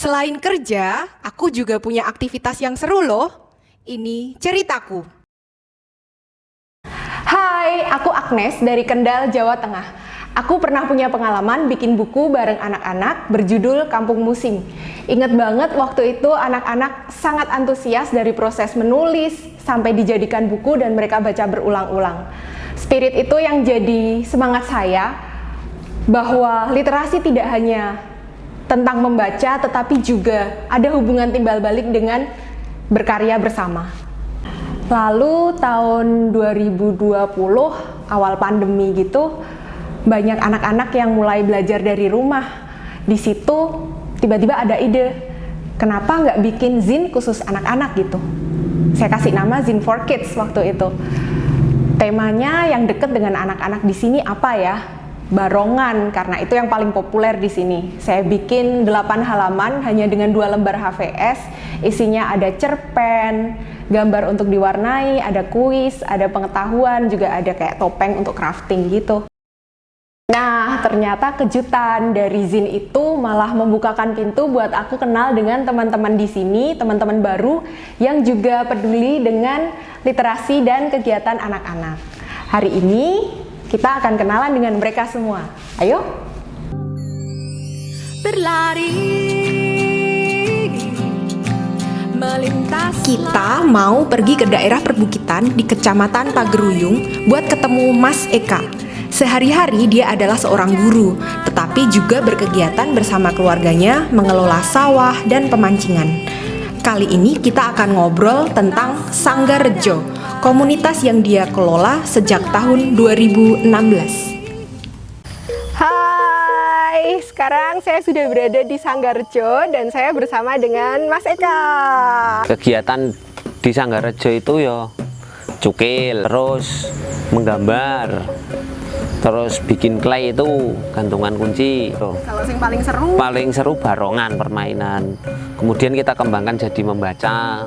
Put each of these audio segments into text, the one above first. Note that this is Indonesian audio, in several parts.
Selain kerja, aku juga punya aktivitas yang seru loh. Ini ceritaku. Hai, aku Agnes dari Kendal, Jawa Tengah. Aku pernah punya pengalaman bikin buku bareng anak-anak berjudul Kampung Musim. Ingat banget waktu itu anak-anak sangat antusias dari proses menulis sampai dijadikan buku dan mereka baca berulang-ulang. Spirit itu yang jadi semangat saya bahwa literasi tidak hanya tentang membaca tetapi juga ada hubungan timbal balik dengan berkarya bersama. Lalu tahun 2020 awal pandemi gitu, banyak anak-anak yang mulai belajar dari rumah. Di situ tiba-tiba ada ide, kenapa nggak bikin zin khusus anak-anak gitu. Saya kasih nama Zin for Kids waktu itu. Temanya yang deket dengan anak-anak di sini apa ya? Barongan, karena itu yang paling populer di sini. Saya bikin 8 halaman hanya dengan 2 lembar HVS. Isinya ada cerpen, gambar untuk diwarnai, ada kuis, ada pengetahuan, juga ada kayak topeng untuk crafting gitu. Nah, ternyata kejutan dari Zin itu malah membukakan pintu buat aku kenal dengan teman-teman di sini, teman-teman baru yang juga peduli dengan literasi dan kegiatan anak-anak. Hari ini kita akan kenalan dengan mereka semua. Ayo! Berlari melintas. Kita mau pergi ke daerah perbukitan di Kecamatan Pageruyung buat ketemu Mas Eka. Sehari-hari dia adalah seorang guru, tetapi juga berkegiatan bersama keluarganya mengelola sawah dan pemancingan. Kali ini kita akan ngobrol tentang Sanggarrejo, komunitas yang dia kelola sejak tahun 2016. Hai, sekarang saya sudah berada di Sanggarrejo dan saya bersama dengan Mas Eka. Kegiatan di Sanggarrejo itu ya cukil, terus menggambar, terus bikin clay itu gantungan kunci. Kalau yang paling seru? Paling seru barongan, permainan. Kemudian kita kembangkan jadi membaca.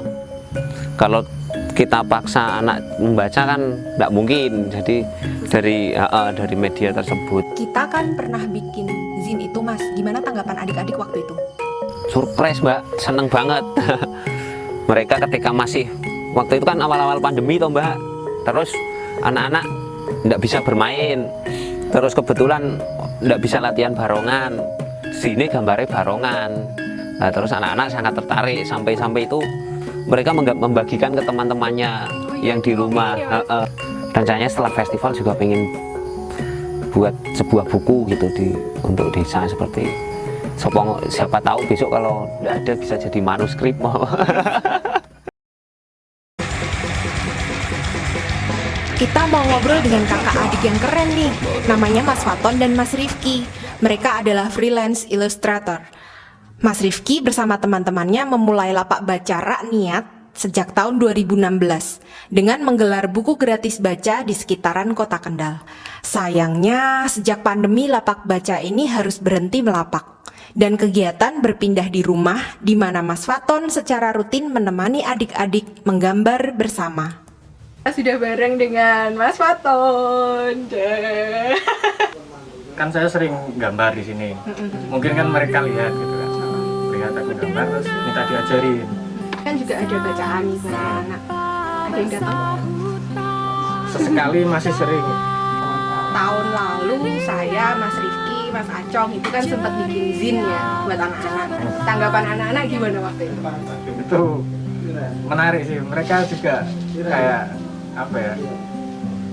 Kalau kita paksa anak membaca kan tidak mungkin. Jadi dari media tersebut. Kita kan pernah bikin zin itu, Mas. Gimana tanggapan adik-adik waktu itu? Surprise, Mbak. Seneng banget. Mereka ketika masih waktu itu kan awal-awal pandemi toh, Mbak. Terus anak-anak tidak bisa bermain, terus kebetulan tidak bisa latihan barongan. Sini gambarnya barongan. Nah, terus anak-anak sangat tertarik sampai itu mereka membagikan ke teman-temannya yang di rumah. Rencananya setelah festival juga pengen buat sebuah buku gitu untuk desa seperti. Siapa tahu besok kalau tidak ada bisa jadi manuskrip. Kita mau ngobrol dengan kakak adik yang keren nih. Namanya Mas Faton dan Mas Rifki. Mereka adalah freelance illustrator. Mas Rifki bersama teman-temannya memulai lapak baca Rakyat sejak tahun 2016 dengan menggelar buku gratis baca di sekitaran kota Kendal. Sayangnya sejak pandemi lapak baca ini harus berhenti melapak dan kegiatan berpindah di rumah, di mana Mas Faton secara rutin menemani adik-adik menggambar bersama. Sudah bareng dengan Mas Faton. Kan saya sering gambar di sini. Mungkin kan mereka lihat gitu kan. Lihat aku gambar terus minta diajarin. Kan juga ada bacaan nih buat anak. Ada yang datang? Sesekali masih sering. Tahun lalu saya, Mas Rifki, Mas Acong itu kan sempat bikin zin ya buat anak-anak. Tanggapan anak-anak gimana waktu itu? Itu menarik sih. Mereka juga kayak apa ya,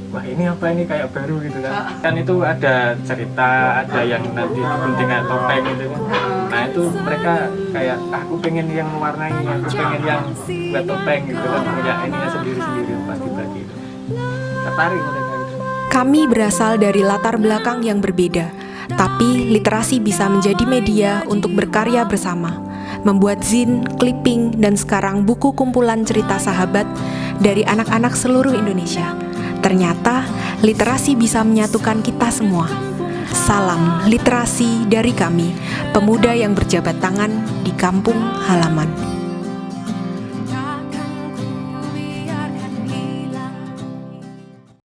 wah ini apa ini kayak baru gitu kan. Kan itu ada cerita, ada yang nanti gunting topeng gitu kan. Nah itu mereka kayak aku pengen yang mewarnai, aku pengen yang buat topeng gitu kan, punya ininya sendiri-sendiri pasti bagi itu. Tertarik mereka gitu. Kami berasal dari latar belakang yang berbeda, tapi literasi bisa menjadi media untuk berkarya bersama, membuat zin, clipping, dan sekarang buku kumpulan cerita sahabat dari anak-anak seluruh Indonesia. Ternyata literasi bisa menyatukan kita semua. Salam literasi dari kami, pemuda yang berjabat tangan di kampung halaman.